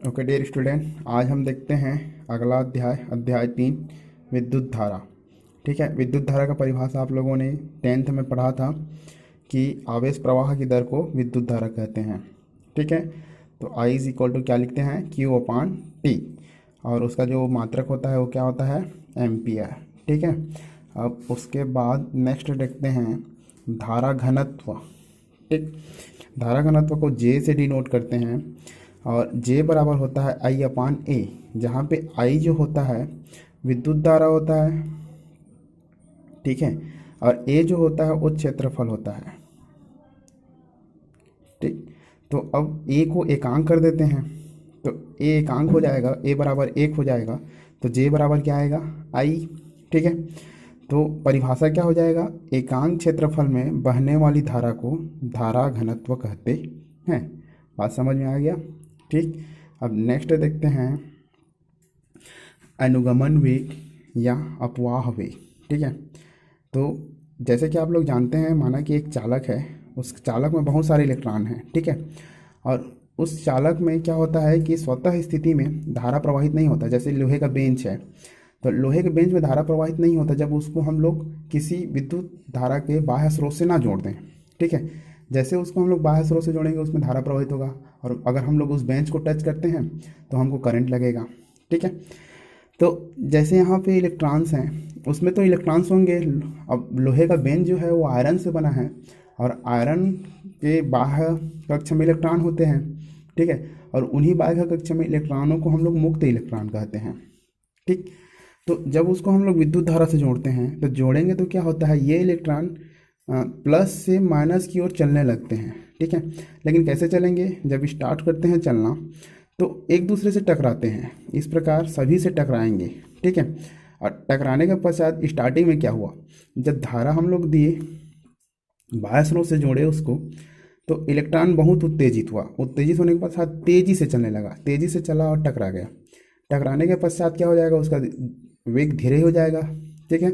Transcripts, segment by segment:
Okay dear student, आज हम देखते हैं अगला अध्याय 3 विद्युत धारा। ठीक है, विद्युत धारा का परिभाषा आप लोगों ने 10th में पढ़ा था कि आवेश प्रवाह की दर को विद्युत धारा कहते हैं। ठीक है, तो I इज इक्वल टू क्या लिखते हैं, Q अपान टी, और उसका जो मात्रक होता है वो क्या होता है, एम्पियर। ठीक है, अब उसके बाद नेक्स्ट देखते हैं धारा घनत्व। ठीक, धारा घनत्व को J से डिनोट करते हैं और J बराबर होता है I अपान ए, जहाँ पे I जो होता है विद्युत धारा होता है। ठीक है, और A जो होता है वो क्षेत्रफल होता है। ठीक, तो अब A को एकांक कर देते हैं, तो A एकांक हो जाएगा, A बराबर 1 हो जाएगा, तो J बराबर क्या आएगा, I। ठीक है, तो परिभाषा क्या हो जाएगा, एकांक क्षेत्रफल में बहने वाली धारा को धारा घनत्व कहते हैं। बात समझ में आ गया। ठीक, अब नेक्स्ट देखते हैं अनुगमन वेग या अपवाह वेग। ठीक है, तो जैसे कि आप लोग जानते हैं, माना कि एक चालक है, उस चालक में बहुत सारे इलेक्ट्रॉन हैं। ठीक है, और उस चालक में क्या होता है कि स्वतः स्थिति में धारा प्रवाहित नहीं होता। जैसे लोहे का बेंच है, तो लोहे के बेंच में धारा प्रवाहित नहीं होता जब उसको हम लोग किसी विद्युत धारा के बाह्य स्रोत से ना जोड़ दें। ठीक है, जैसे उसको हम लोग बाह्य स्रोत से जोड़ेंगे उसमें धारा प्रवाहित होगा, और अगर हम लोग उस बेंच को टच करते हैं तो हमको करंट लगेगा। ठीक है, तो जैसे यहाँ पे इलेक्ट्रॉन्स हैं, उसमें तो इलेक्ट्रॉन्स होंगे। अब लोहे का बेंच जो है वो आयरन से बना है, और आयरन के बाह्य कक्ष में इलेक्ट्रॉन होते हैं। ठीक है, और उन्हीं बाह्य कक्ष में इलेक्ट्रॉनों को हम लोग मुक्त इलेक्ट्रॉन कहते हैं। ठीक, तो जब उसको हम लोग विद्युत धारा से जोड़ते हैं, तो जोड़ेंगे तो क्या होता है, ये इलेक्ट्रॉन प्लस से माइनस की ओर चलने लगते हैं। ठीक है, लेकिन कैसे चलेंगे, जब स्टार्ट करते हैं चलना तो एक दूसरे से टकराते हैं, इस प्रकार सभी से टकराएंगे। ठीक है, और टकराने के पश्चात स्टार्टिंग में क्या हुआ, जब धारा हम लोग दिए, बाह्य स्रोत से जोड़े उसको, तो इलेक्ट्रॉन बहुत उत्तेजित हुआ। उत्तेजित होने के पश्चात तेजी से चलने लगा, तेजी से चला और टकरा गया। टकराने के पश्चात क्या हो जाएगा, उसका वेग धीरे हो जाएगा। ठीक है,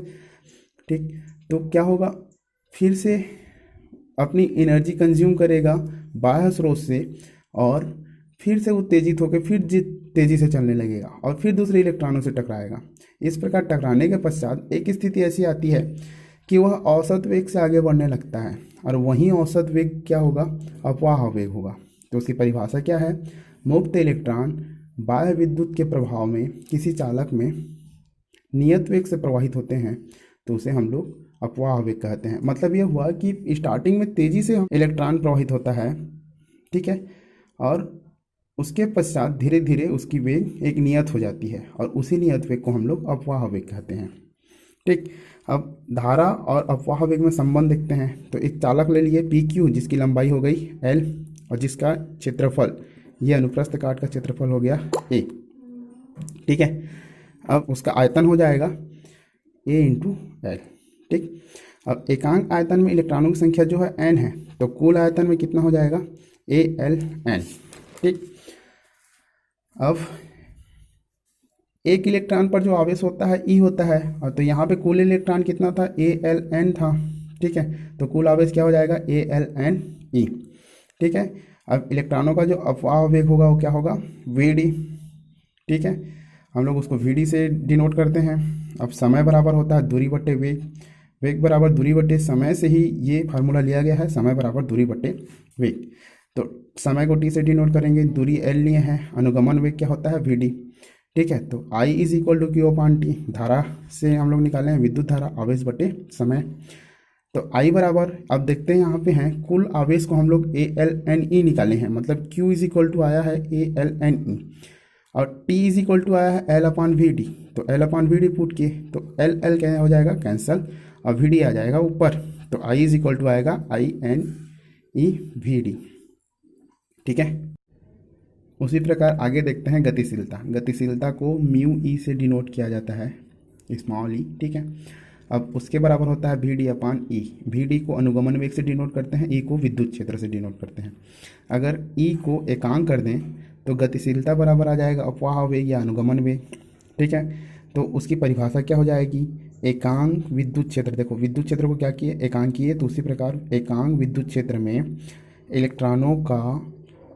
ठीक, तो क्या होगा, फिर से अपनी एनर्जी कंज्यूम करेगा बाह्य स्रोत से, और फिर से उत्तेजित होकर फिर तेजी से चलने लगेगा और फिर दूसरे इलेक्ट्रॉनों से टकराएगा। इस प्रकार टकराने के पश्चात एक स्थिति ऐसी आती है कि वह औसत वेग से आगे बढ़ने लगता है, और वहीं औसत वेग क्या होगा, अपवाह वेग होगा। तो उसकी परिभाषा क्या है, मुक्त इलेक्ट्रॉन बाह्य विद्युत के प्रभाव में किसी चालक में नियत वेग से प्रवाहित होते हैं, तो उसे हम लोग अपवाह वेग कहते हैं। मतलब यह हुआ कि स्टार्टिंग में तेजी से इलेक्ट्रॉन प्रवाहित होता है। ठीक है, और उसके पश्चात धीरे धीरे उसकी वेग एक नियत हो जाती है, और उसी नियत वेग को हम लोग अपवाह वेग कहते हैं। ठीक, अब धारा और अपवाह वेग में संबंध देखते हैं। तो एक चालक ले लिए पी क्यू, जिसकी लंबाई हो गई एल, और जिसका क्षेत्रफल, ये अनुप्रस्थ काट का क्षेत्रफल हो गया ए। ठीक है, अब उसका आयतन हो जाएगा ए इंटू एल। ठीक, अब एकांक आयतन में इलेक्ट्रॉनों की संख्या जो है एन है, तो कुल आयतन में कितना हो जाएगा, ए एल एन। ठीक, अब एक इलेक्ट्रॉन पर जो आवेश होता है ई होता है, और तो यहाँ पे कुल इलेक्ट्रॉन कितना था, ए एल एन था। ठीक है, तो कुल आवेश क्या हो जाएगा, ए एल एन ई। ठीक है, अब इलेक्ट्रॉनों का जो अपवाह वेग होगा वो क्या होगा, वी डी। ठीक है, हम लोग उसको वी डी से डिनोट करते हैं। अब समय बराबर होता है दूरी बट्टे वेग, वेग बराबर दूरी बट्टे समय से ही ये फार्मूला लिया गया है, समय बराबर दूरी बट्टे वेग। तो समय को टी से डिनोट करेंगे, दूरी एल लिए हैं, अनुगमन वेग क्या होता है, वी डी। ठीक है, तो I is equal to q upon t, धारा से हम लोग निकाले हैं विद्युत धारा, आवेश बटे समय। तो आई बराबर, अब देखते हैं यहाँ पे हैं कुल आवेश को हम लोग ए एल एन ई निकाले हैं, मतलब क्यू इज इक्वल टू आया है ए एल एन ई, और टी इज इक्वल टू आया है एल अपान वी डी। तो L upon V D put किए तो एल एल क्या हो जाएगा, कैंसल, और वी डी आ जाएगा ऊपर, तो आई इज इक्वल टू आएगा I N E V D. ठीक है, उसी प्रकार आगे देखते हैं गतिशीलता। गतिशीलता को म्यू ई से डिनोट किया जाता है, स्मॉल ई। ठीक है, अब उसके बराबर होता है V D upon E. V D को अनुगमन वेग से डिनोट करते हैं, ई को विद्युत क्षेत्र से डिनोट करते हैं। अगर ई को एकांक कर दें तो गतिशीलता बराबर आ जाएगा अपवाह वेग या अनुगमन वेग। ठीक है, तो उसकी परिभाषा क्या हो जाएगी, एकांक विद्युत क्षेत्र। देखो विद्युत क्षेत्र को क्या किए, एकांक किए, तो उसी प्रकार एकांक विद्युत क्षेत्र में इलेक्ट्रॉनों का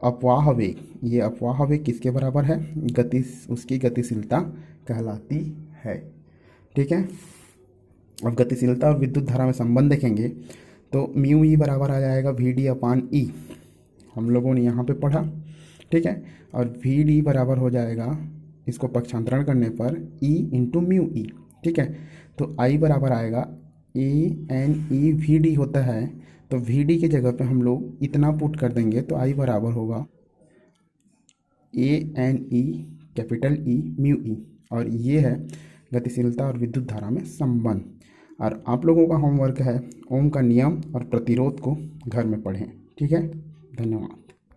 अपवाह वेग, ये अपवाह वेग किसके बराबर है? उसकी गतिशीलता कहलाती है। ठीक है। अब गतिशीलता और विद्युत धारा में संबंध देखेंगे तो म्यू ई बराबर आ जाएगा वी डी अपान ई, हम लोगों ने यहाँ पे पढ़ा। ठीक है। और वी डी बराबर हो जाएगा, इसको पक्षांतरण करने पर ई इंटू म्यू ई। ठीक है। तो आई बराबर आएगा ए एन ई वी डी होता है, तो वी डी की जगह पे हम लोग इतना पुट कर देंगे तो आई बराबर होगा a n e capital e mu e. और ये है गतिशीलता और विद्युत धारा में संबंध। और आप लोगों का होमवर्क है ओम का नियम और प्रतिरोध को घर में पढ़ें। ठीक है। धन्यवाद।